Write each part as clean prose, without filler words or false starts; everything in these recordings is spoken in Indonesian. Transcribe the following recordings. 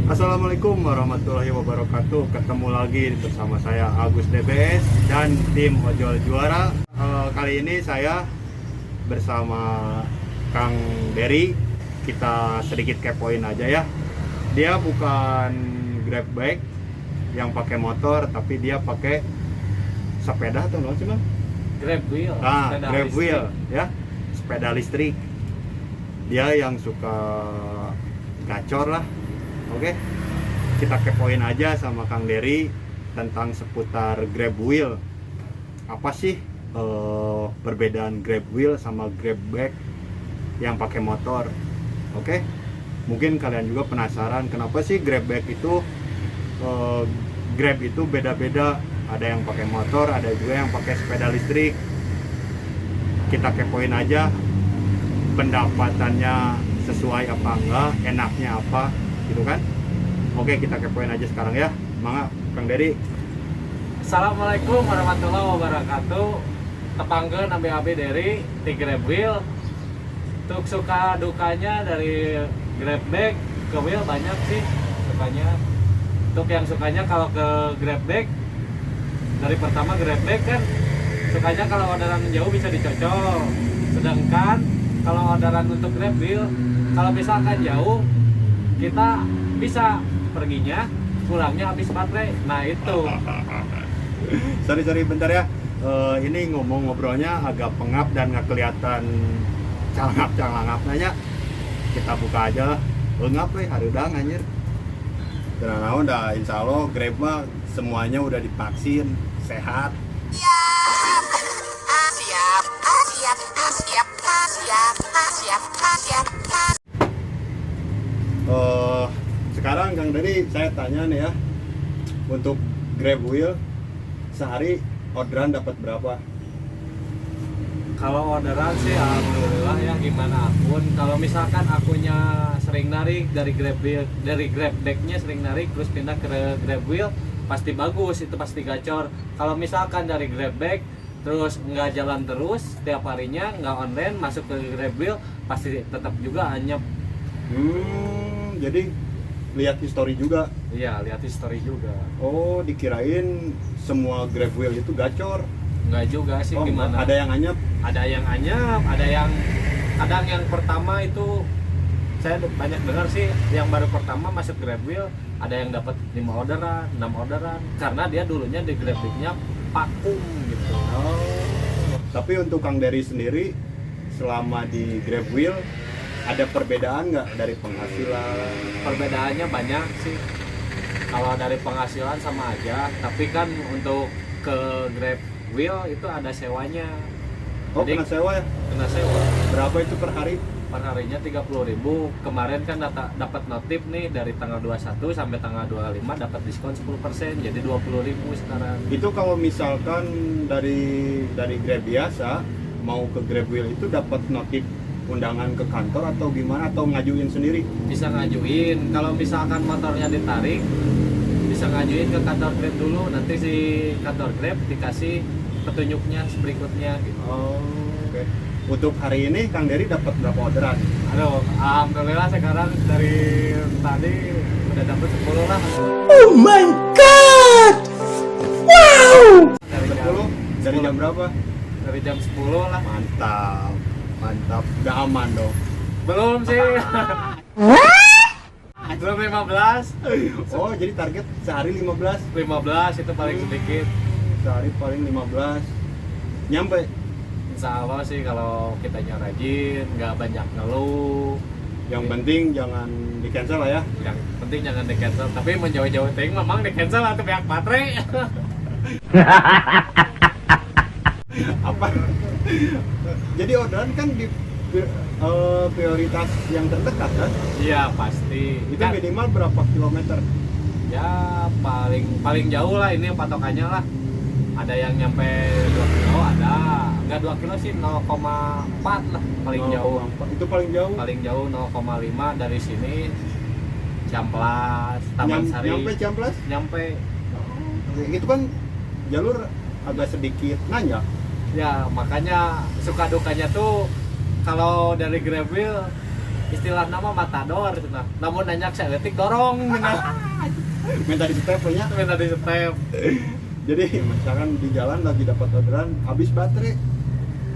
Assalamualaikum warahmatullahi wabarakatuh. Ketemu lagi bersama saya Agus DBS dan tim Ojol Juara. Kali ini saya bersama Kang Dery. Kita sedikit kepoin aja ya. Dia bukan grab bike yang pakai motor, tapi dia pakai sepeda atau apa sih, Bang? Grab wheel. Grab wheel ya, sepeda listrik. Dia yang suka gacor lah. Oke, kita kepoin aja sama Kang Dery tentang seputar grab wheel. Apa sih perbedaan grab wheel sama grab bike yang pakai motor? Oke, mungkin kalian juga penasaran kenapa sih grab bike itu grab itu beda-beda. Ada yang pakai motor, ada juga yang pakai sepeda listrik. Kita kepoin aja pendapatannya sesuai apa enggak, enaknya apa gitu kan. Oke, kita kepoin aja sekarang ya. Mangga Kang Dery. Assalamualaikum warahmatullahi wabarakatuh. Tepangkeun abi Dery di grab wheel. Untuk suka dukanya dari grab bike ke wheel banyak sih sukanya. Untuk yang sukanya kalau ke grab bike, dari pertama grab bike kan sukanya kalau orderan jauh bisa dicocol. Sedangkan kalau orderan untuk grab wheel, kalau misalkan jauh kita bisa perginya, pulangnya habis baterai. Nah itu. Sorry bentar ya. Ini ngobrolnya agak pengap dan nggak kelihatan calangap nanya. Kita buka aja lah. Ngap harudang anjir. Tenang naon dah, insya Allah Grab mah semuanya udah divaksin, sehat. Sekarang Kang Dery saya tanya nih ya, untuk grab wheel sehari orderan dapat berapa? Kalau orderan sih alhamdulillah ya, gimana akun. Kalau misalkan akunnya sering narik dari grab wheel, dari grab bike-nya sering narik terus pindah ke grab wheel, pasti bagus, itu pasti gacor. Kalau misalkan dari grab bike terus nggak jalan terus tiap harinya, nggak online, masuk ke grab wheel, pasti tetap juga anyep. Jadi lihat history juga. Iya, lihat history juga. Oh, dikirain semua grab wheel itu gacor. Enggak juga sih, gimana? Ada yang anyep, ada yang anyep, ada yang kadang yang pertama itu saya banyak dengar sih, yang baru pertama masuk grab wheel ada yang dapat 5 orderan, 6 orderan karena dia dulunya di grab bike-nya vakum gitu. Oh. Tapi untuk Kang Dery sendiri selama di grab wheel ada perbedaan nggak dari penghasilan? Perbedaannya banyak sih. Kalau dari penghasilan sama aja, tapi kan untuk ke grab wheel itu ada sewanya. Oh, jadi kena sewa ya? Kena sewa. Berapa itu per hari? Per harinya 30.000. Kemarin kan dapat notif nih dari tanggal 21 sampai tanggal 25 dapat diskon 10%, jadi 20.000 sekarang. Itu kalau misalkan dari Grab biasa mau ke Grab wheel itu dapat notif undangan ke kantor atau gimana, atau ngajuin sendiri? Bisa ngajuin. Kalau misalkan motornya ditarik, bisa ngajuin ke kantor Grab dulu, nanti si kantor Grab dikasih petunjuknya berikutnya gitu. Oh, oke. Untuk hari ini Kang Dery dapat berapa orderan? Aduh, alhamdulillah sekarang dari tadi udah dapat 10 lah. Oh my god! Wow! Dari jam berapa? Dari jam 10 lah. Mantap, udah aman dong. Belum sih. Belum 15. Oh, jadi target sehari 15? 15 itu paling sedikit. Sehari paling 15. Nyampe? Insya Allah sih kalau kitanya rajin, nggak banyak ngeluh. Yang penting jangan di cancel lah ya. Yang penting jangan di cancel. Tapi menjauh-jauh ting memang di cancel atau pihak baterai. Apa? Jadi orderan kan di prioritas yang terdekat kan? Iya pasti. Itu Kan, minimal berapa kilometer? ya paling jauh lah ini patokannya lah. Ada yang nyampe 2 kilo, ada nggak 2 kilo sih, 0,4 lah paling jauh. Itu paling jauh? Paling jauh 0,5 dari sini. Ciamplas, Taman Sari. Nyampe Ciamplas? Nyampe. Itu kan jalur agak sedikit nanjak. Ya makanya suka dukanya tuh kalau dari Grab wheel istilah nama matador cenah. Namun nanya saeutik dorong cenah. Minta di step nya. Minta di step. Jadi misalkan di jalan lagi dapat orderan habis baterai.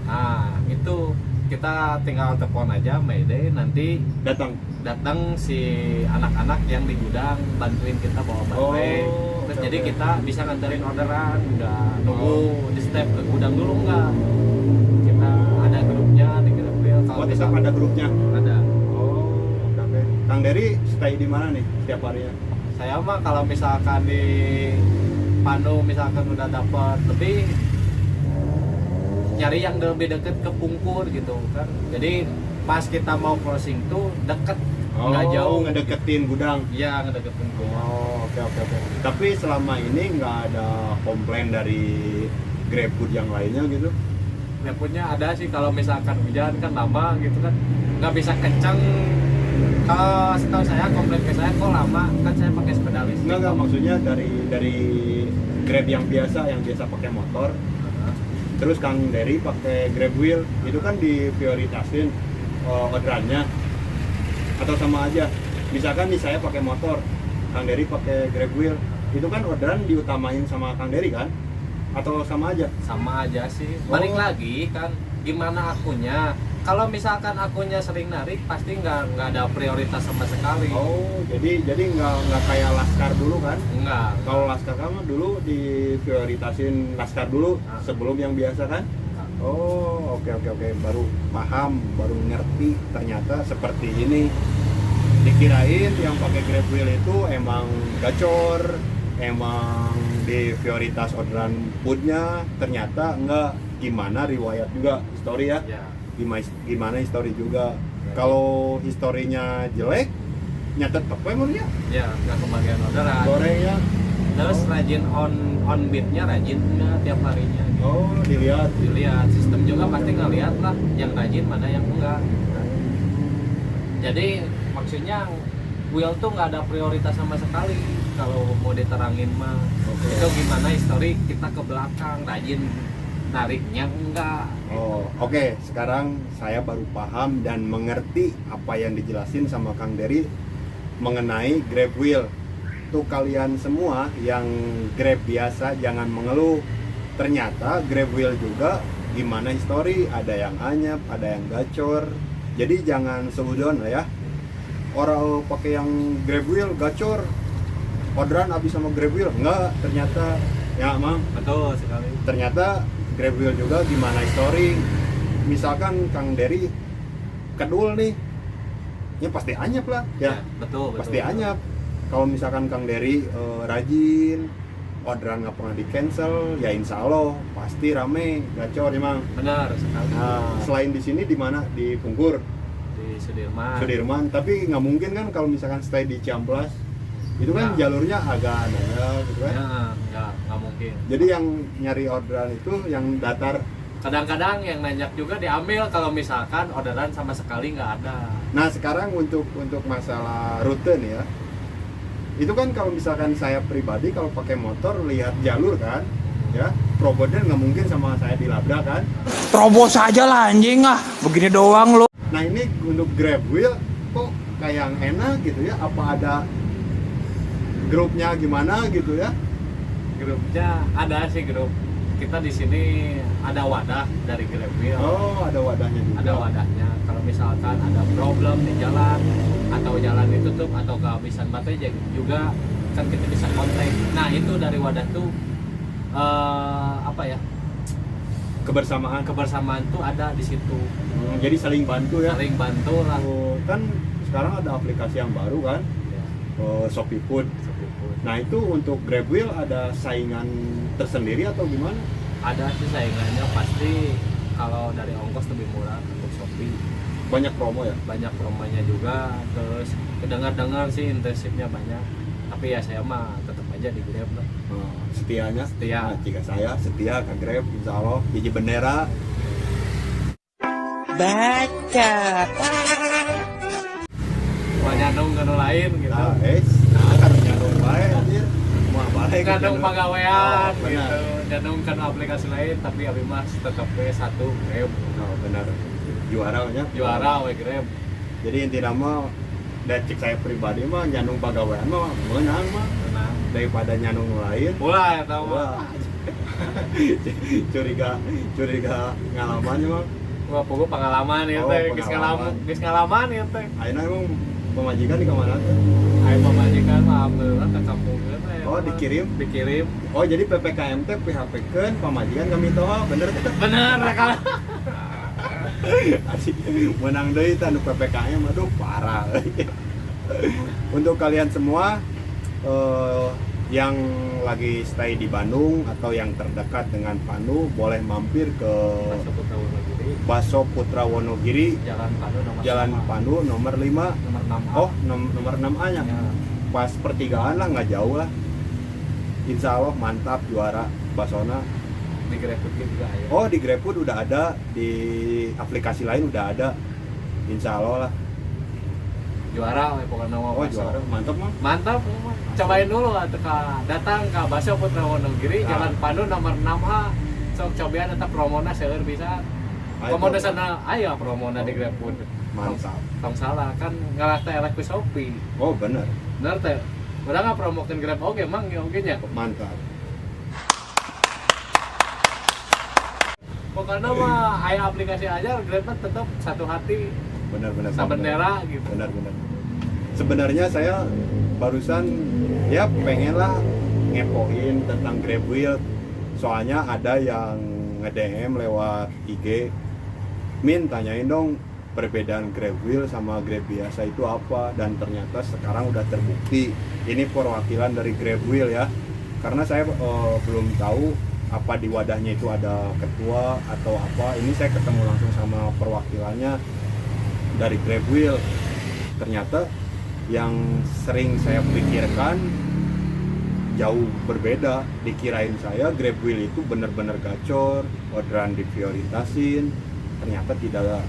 Nah, itu kita tinggal telepon aja Mayday, nanti datang si anak-anak yang di gudang bantuin kita bawa baterai. Terus oke, jadi oke. kita bisa nganterin orderan, nggak nunggu di step ke gudang dulu nggak. Kita ada grupnya di Grab Wheel. Oh, tetap ada grupnya. Ada. Oh, oke. Kang Dery stay di mana nih setiap harinya? Saya mah kalau misalkan di Pandu misalkan udah dapat lebih, nyari yang lebih deket ke Pungkur gitu kan. Jadi pas kita mau crossing tuh deket, nggak jauh. Ngedeketin gudang. Iya, ngedeketin gudang. Oh, oke. Tapi selama ini nggak ada komplain dari GrabFood yang lainnya gitu? Repotnya ada sih kalau misalkan hujan kan lama gitu kan, nggak bisa kencang. Kalau setahu saya komplain ke saya kok lama, kan saya pakai sepeda listrik. Enggak, maksudnya dari Grab yang biasa pakai motor. Terus Kang Dery pakai Grab Wheel, itu kan diprioritasin orderannya atau sama aja. Misalkan nih saya pakai motor, Kang Dery pakai Grab Wheel, itu kan orderan diutamain sama Kang Dery kan? Atau sama aja? Sama aja sih. Balik lagi kan gimana akunya. Kalau misalkan akunya sering narik, pasti nggak ada prioritas sama sekali. Oh, jadi nggak kayak Laskar dulu kan? Enggak. Kalau Laskar kamu dulu diprioritasin Laskar dulu sebelum yang biasa kan? Oh, oke. Baru paham, baru ngerti ternyata seperti ini. Dikirain yang pakai Grab Wheel itu emang gacor, emang di prioritas orderan foodnya, ternyata enggak. Gimana riwayat juga, story ya? Ya. Gimana history juga. Kalau historinya jelek, nyatet apa emang ya? Ya, nggak kebagian orderan. Goreng ya. Terus rajin on beatnya rajin nggak tiap harinya. Oh, dilihat. Dilihat sistem juga pasti ngeliat lah yang rajin mana yang enggak. Jadi maksudnya wheel tuh nggak ada prioritas sama sekali kalau mau diterangin mah. Oke. Itu gimana histori kita ke belakang rajin nariknya enggak. Oh, oke. Sekarang saya baru paham dan mengerti apa yang dijelasin sama Kang Dery mengenai Grab Wheel. Tuh kalian semua yang Grab biasa jangan mengeluh. Ternyata Grab Wheel juga gimana histori, ada yang anyap, ada yang gacor. Jadi jangan seudon lah ya. Orang pakai yang Grab Wheel gacor, orderan habis sama Grab Wheel enggak, ternyata ya Mang. Betul sekali. Ternyata Grab Wheel juga gimana histori. Misalkan Kang Dery kedul nih, ya pasti anyap lah ya, betul. pasti anyap. Kalau misalkan Kang Dery rajin, orderan nggak pernah di cancel, ya insya Allah pasti rame gacor emang. Benar sekali. Nah, selain di sini di mana? Di Pungkur, Di Sudirman. Sudirman. Tapi nggak mungkin kan kalau misalkan stay di Ciamplas, itu kan Nah. jalurnya agak nanya gitu kan. Ya, nggak mungkin. Jadi yang nyari orderan itu yang datar. Kadang-kadang yang nanyak juga diambil kalau misalkan orderan sama sekali nggak ada. Nah sekarang untuk masalah rute nih ya, itu kan kalau misalkan saya pribadi kalau pakai motor lihat jalur kan, ya Proboden nggak mungkin sama saya dilabrak kan. Terobos aja lah anjing ah, begini doang lo. Nah ini untuk Grab Wheel kok kayak yang enak gitu ya, apa ada grupnya gimana gitu ya? Grupnya ada sih grup. Kita di sini ada wadah dari Grab Wheel. Oh ada wadahnya juga. Ada wadahnya. Kalau misalkan ada problem di jalan atau jalan ditutup atau kehabisan baterai juga kan kita bisa kontak. Nah itu dari wadah tuh apa ya? Kebersamaan tuh ada di situ. Jadi saling bantu ya. Saling bantu lah. Oh, kan sekarang ada aplikasi yang baru kan, Shopee Food. Nah itu untuk Grab Wheel ada saingan tersendiri atau gimana? Ada sih saingannya pasti. Kalau dari ongkos lebih murah untuk Shopee. Banyak promo ya? Banyak promonya juga. Terus kedengar-dengar sih intensifnya banyak. Tapi ya saya mah tetap aja di Grab lah. Setianya? Setia. Nah, jika saya setia ke Grab, insya Allah hiji bendera. Baca. Nyandung ke lain gitu. Nah, kan nyandung baik anjir. Mau balik Nyandung pegawaian benar. gitu. Nyandung kan aplikasi lain tapi abi mah tetap we satu Grab. Oh, benar. Juara banyak. Juara we Grab. Jadi inti nama dan cek saya pribadi mah nyanung pagawean mah menang mah Nah, daripada nyanung lain. mulai tahu Wah. curiga ngalamannya mah. gua pogo pengalaman ya Oh, teh, pengalaman. geus ngalaman ya teh. Ayeuna emang pemajikan di kamana tuh? Aya pamajikan mah alhamdulillah ka kampungkeun aya. Oh, dikirim? Dikirim. Oh jadi PPKM teh PHP-keun pamajikan kami toha bener kita. Bener kalau Asik menang deui tah nu PPKM aduh parah. Untuk kalian semua yang lagi stay di Bandung atau yang terdekat dengan Panu boleh mampir ke Baso Putra Wonogiri Jalan Panu nomor Jalan 5, Panu nomor 5. nomor 6A. Oh, nomor 6A nya. Ya. Pas pertigaan lah nggak jauh lah. Insya Allah mantap juara Basona. Di GrabFood juga ya. Oh di GrabFood udah ada, di aplikasi lain udah ada. Insya Allah lah. Juara we pokoknya mah. Oh juara, mantap mah. Mantap, mah. Cobain dulu atuh datang ke Baso Putra Wonogiri, Nah. Jalan Pandu nomor 6A. Sok cobain eta promona seueur bisa. Ayo, Promona sana aya promona di GrabFood. Mantap. Tong salah kan ngalah teh elek ku Shopee. Oh bener, Bener teh. Udah nggak promokin Grab oke emang ya oke nya. mantap. Pokoknya mah aya aplikasi aja Grab mah tetap satu hati, Bener-bener. sabendera gitu. Bener-bener. Sebenarnya saya barusan ya pengen lah ngepoin tentang Grab Wheel. Soalnya ada yang nge-DM lewat IG, Min tanyain dong perbedaan Grab Wheel sama Grab biasa itu apa, dan ternyata sekarang udah terbukti ini perwakilan dari Grab Wheel ya, karena saya belum tahu apa di wadahnya itu ada ketua atau apa. Ini saya ketemu langsung sama perwakilannya dari Grab Wheel. Ternyata yang sering saya pikirkan jauh berbeda. Dikirain saya Grab Wheel itu bener-bener gacor, orderan diprioritasin. Ternyata tidak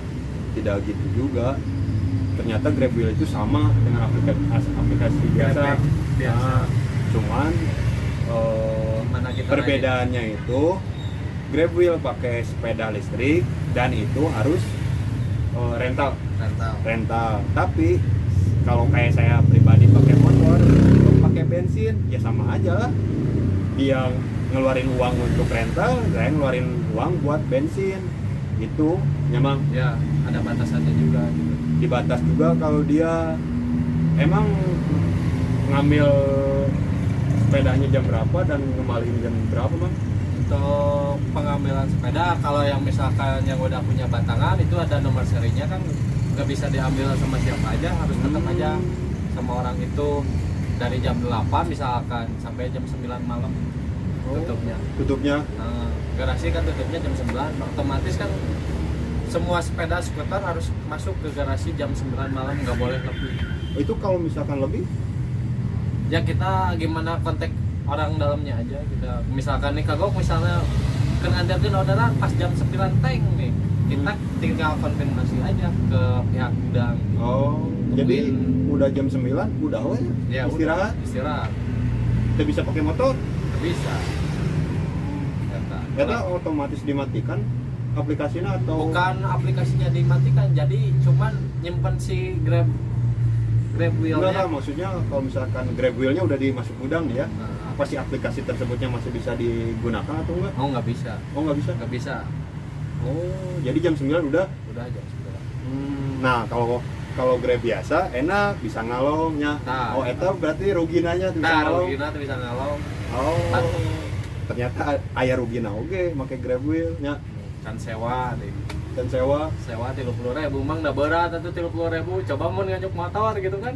gitu juga. Ternyata Grab Wheel itu sama dengan aplikasi biasa. Nah, cuman Mana kita perbedaannya itu Grab Wheel pakai sepeda listrik dan itu harus rental. Tapi kalau kayak saya pribadi pakai motor, pakai bensin, ya sama aja lah. Dia ngeluarin uang untuk rental, saya ngeluarin uang buat bensin. Itu memang ya ada batasannya juga gitu. dibatas juga kalau dia emang ngambil sepedanya jam berapa dan ngembaliin jam berapa bang? Untuk pengambilan sepeda, kalau yang misalkan yang udah punya batangan itu ada nomor serinya kan, nggak bisa diambil sama siapa aja, harus tetap aja sama orang itu dari jam 8 misalkan sampai jam 9 malam tutupnya. Nah, garasi kan tutupnya jam 9, otomatis kan semua sepeda skuter harus masuk ke garasi jam 9 malam, nggak boleh lebih. Itu kalau misalkan lebih? Ya kita gimana kontak orang dalamnya aja kita. Misalkan nih kagok misalnya kan orderan pas jam 9 tank nih, kita tinggal konfirmasi aja ke pihak gudang. Oh, jadi udah jam 9 udah we Ya istirahat? Istirahat. Kita bisa pakai motor? Bisa. Kita otomatis dimatikan aplikasinya atau Bukan aplikasinya dimatikan, jadi cuman nyimpen si Grab enggak wheelnya. lah, maksudnya kalau misalkan Grab Wheel-nya udah dimasuk gudang nih ya, Nah, apa sih aplikasi tersebutnya masih bisa digunakan atau enggak? oh nggak bisa, Oh nggak bisa? nggak bisa. Oh, jadi jam 9 udah? Udah aja sudah. Nah, kalau Grab biasa enak bisa ngalongnya. Nah, Oh, eta berarti ruginanya bisa Nah, ngalong. Rugina tuh bisa ngalong. Oh. Ternyata aya rugina oge make Grab Wheel-nya Kan sewa deh. dan sewa. Sewa 30.000 mang da berat atuh 30.000, coba mun ngajak motor gitu kan.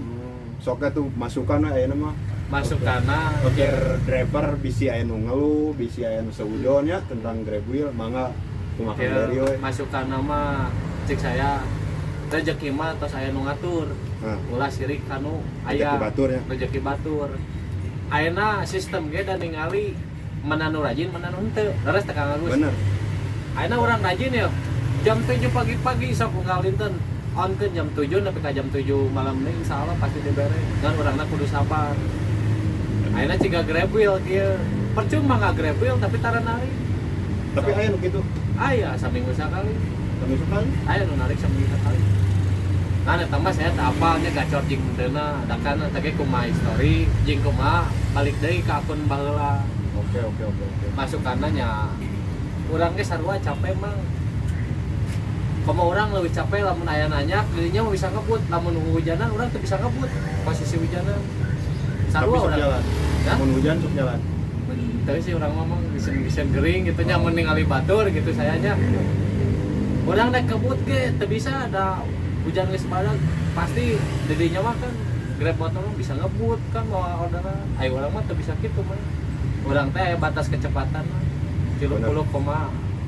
Soknya tuh masukan ayeuna mah. Masuk kana Oke, driver bisi aya nu ngeluh, bisi aya nu seudonnya tentang Grab Wheel, mangga kumaha dari we. masuk kana mah cek saya rezeki mah tos aya nu ngatur. Nah, Ulah sirik kanu rezeki aya batur ya. rezeki batur. Ayeuna sistem ge da ningali mana nu rajin mana nu henteu. Leres teh Kang Agus. Bener. Ayeuna urang rajin ya. Jam 7 pagi-pagi sok ngalinten on ke jam 7 sampai ke jam 7 malam nih insyaallah pasti dibere. Dan urangna kudu sabar. Ayeuna ciga Grab Wheel kieu. Percuma nggak Grab Wheel tapi tara narik. Tapi aya nu kitu. Aya saminggu sakali. Kami suka. Aya nu narik saminggu sakali. Kan eta mah saya teu apalnya gacor jeung menteuna, da kan teh kumaha history jeung kumaha balik deui ka akun baheula. Oke. Masukanna nya urang ge sarua capek mang. Komo urang leuwih capek lamun aya nanyak, dirinya mah bisa ngebut, lamun hujanan urang teu bisa ngebut. Posisi hujanan. Sarua Tapi sok urang. jalan. Ya? Mun hujan sok jalan. Teu sih urang mah desain gering gitu nya mun ningali batur gitu saya nya. Urang naik kebut ge teu bisa ada hujan geus badag pasti didinya mah kan Grab motor mah bisa ngebut kan bawa orderan. Ayo urang mah teu bisa kitu mah. Urang teh aya batas kecepatan mah 30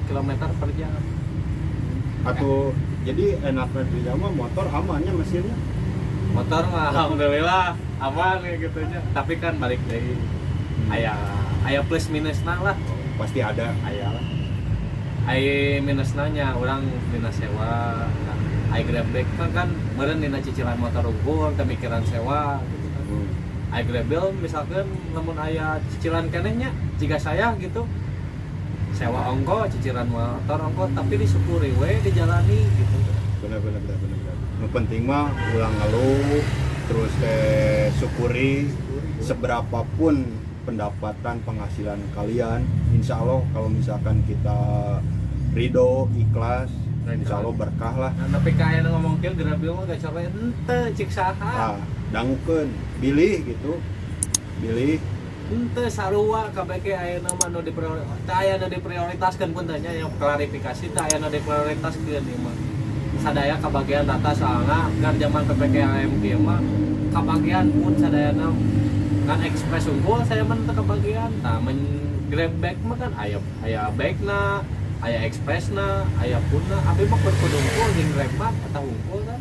km per jam. Atau jadi enaknya di mah motor amannya mesinnya. Motor mah alhamdulillah aman ya gitu nya. Tapi kan balik deui aya plus minusna lah. Pasti ada. Aya lah. Aya minusna nya urang dina sewa. Aya Grab Bike kan meureun dina cicilan motor unggul pemikiran sewa gitu kan. Aya Grab Bill misalkan lamun aya cicilan keneh nya jika saya gitu sewa ongko cicilan motor ongko tapi disyukuri we dijalani gitu. Benar. Yang penting mah ulang ngeluh terus syukuri seberapapun pendapatan penghasilan kalian, insya Allah kalau misalkan kita ridho ikhlas, insya Allah berkah lah. Nah, tapi kayak ngomong kieu Grab Bill mah gak coba ente cik saha. Dangukeun bilih gitu. Bilih Ente sarua KBG ayeuna mah nu diprioritaskeun pun tanya yang klarifikasi teh aya nu diprioritaskeun ieu mah. Sadaya kabagian data soalna kan zaman PPKM kieu mah kabagian pun sadayana kan ekspres unggul saya mah teu kabagian. Tah men Grab Bike mah kan aya bike-na, aya ekspresna, aya punna. Abi mah kudu unggul jeung Grab mah eta unggul kan.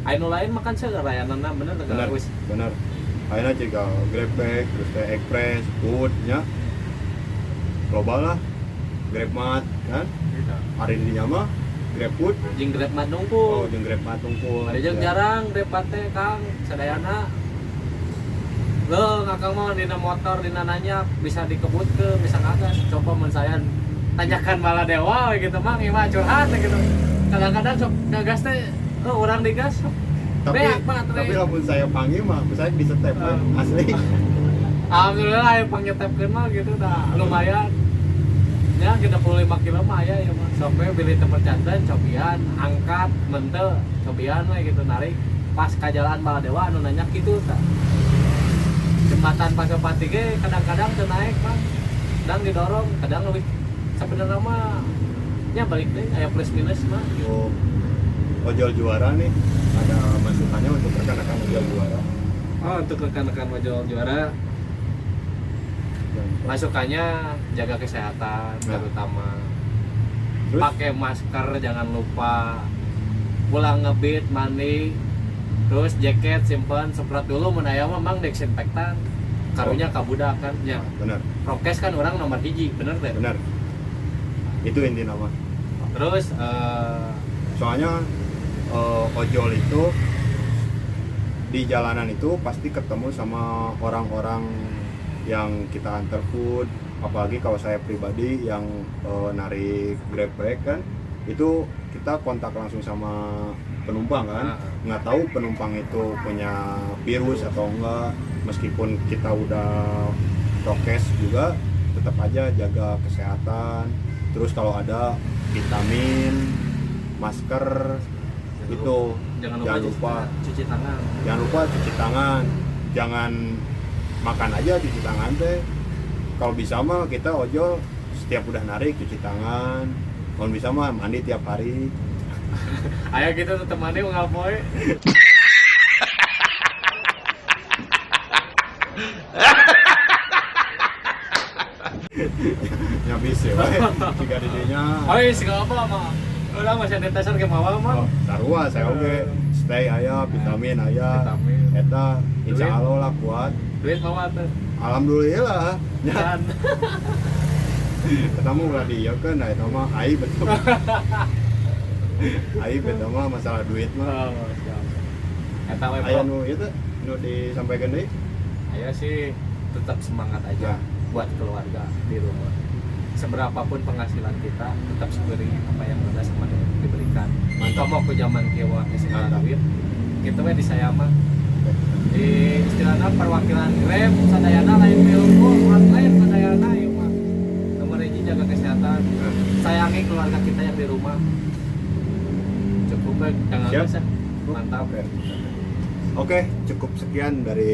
Aya nu lain mah kan seueur layananna bener teh geus. Bener. Akhirnya juga Grab Bike, terus kayak Express, Food, ya global lah, Grab Mat, kan? Hari ini mah Grab Food, Jeung Grab Mat nungkul. jeung Grab Mat tungkul. Ada jeung jarang Grab Mat teh Kang, sadayana. Ngakang mah dina motor dina nanya bisa dikebutkeun, bisa ngagas. Coba mun saya tanyakan malah dewa gitu mah ieu mah curhat gitu. Kadang-kadang sok ngagas teh urang digas. Tapi walaupun saya panggil mah, saya bisa tap asli. Alhamdulillah yang pangetepkeun mah gitu dah lumayan. Ya 35 kilo mah aya ya mah. Sampai beli tempat jantan cobian angkat menteu cobian we gitu narik pas ka jalan Baladewa anu nanya kitu tah. Jembatan Pasopati ge kadang-kadang teu naik mah. Dan didorong kadang lebih sebenarnya mah nya balik deh aya plus minus mah. Oh, ojol juara nih, ada masukannya untuk rekan-rekan ojol juara. Oh, untuk rekan-rekan ojol juara masukannya jaga kesehatan terutama. Terus? Pakai masker jangan lupa. Pulang ngebit mandi. Terus jaket simpen semprot dulu mun aya mah mang desinfektan. Karunya ka budak kan nya. Bener. Prokes kan orang nomor 1 bener teh. Bener. Itu inti nama. Terus Soalnya ojol itu di jalanan itu pasti ketemu sama orang-orang yang kita antar food, apalagi kalau saya pribadi yang narik Grab Bike kan, itu kita kontak langsung sama penumpang kan, nggak tahu penumpang itu punya virus atau enggak, meskipun kita udah prokes juga tetap aja jaga kesehatan. Terus kalau ada vitamin, masker itu jangan lupa cuci tangan. Jangan lupa cuci tangan. Jangan makan aja cuci tangan teh. Kalau bisa mah kita ojol setiap udah narik cuci tangan. Kalau bisa mah mandi tiap hari. Aya kita tetep mandi unggal poe. Ya bisa we. Jika didinya. Oh, iya sih apa mah. Udah masih sanitizer ke bawah mah. Oh, sarua saya oge. Stay aya, vitamin aya. Vitamin. Eta insyaallah lah kuat. Duit bawa tuh. Alhamdulillah. Ya, Dan ketemu ulah dieukeun da eta mah aib betul. Aib eta mah masalah duit mah. Eta we Aya bro. nu ieu teh nu disampaikan deui. Aya sih tetap semangat aja buat keluarga di rumah. seberapapun penghasilan kita tetap syukuri apa yang udah sama diberikan. Mantap mau ke zaman kieu geus duit. Kitu we di saya mah. Di istilahnya perwakilan Grab sadayana lain ilmu, orang lain sadayana ieu mah. Nomor hiji jaga kesehatan. Sayangi keluarga kita yang di rumah. Cukup baik, jangan Siap. bisa. Mantap. Oke, cukup sekian dari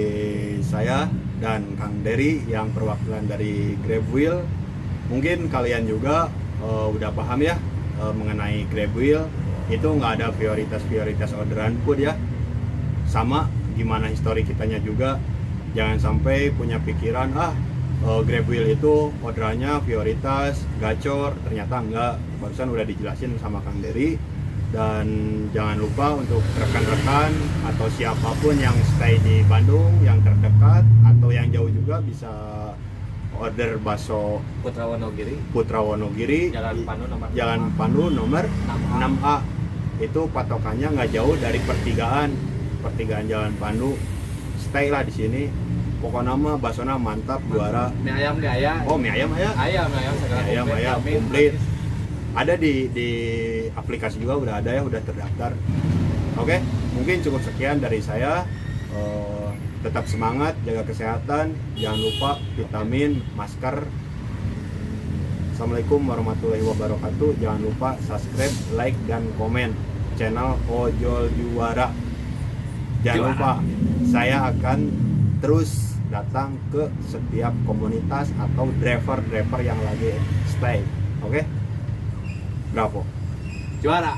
saya dan Kang Dery yang perwakilan dari Grab Wheel. Mungkin kalian juga udah paham ya mengenai Grab Wheel. Itu nggak ada prioritas orderan pun ya. Sama gimana histori kitanya juga. Jangan sampai punya pikiran Grab Wheel itu orderannya prioritas, gacor. Ternyata enggak. Barusan udah dijelasin sama Kang Dery. Dan jangan lupa untuk rekan-rekan atau siapapun yang stay di Bandung, yang terdekat atau yang jauh juga bisa order bakso Putra Wonogiri Jalan Pandu nomor nomor 6A. 6A. Itu patokannya nggak jauh dari pertigaan Jalan Pandu. Stay lah di sini. Pokoknya mah baksonya mantap, juara. Mie ayam di aya. Oh, mie ayam aya. Ayam segala Mie ayam komplit. Ada di aplikasi juga udah ada ya, udah terdaftar. Oke, mungkin cukup sekian dari saya. Tetap semangat, jaga kesehatan, jangan lupa vitamin, masker. Assalamualaikum warahmatullahi wabarakatuh. Jangan lupa subscribe, like, dan komen channel Ojol Juara. Jangan lupa, saya akan terus datang ke setiap komunitas atau driver yang lagi stay. Oke? Bravo. Juara.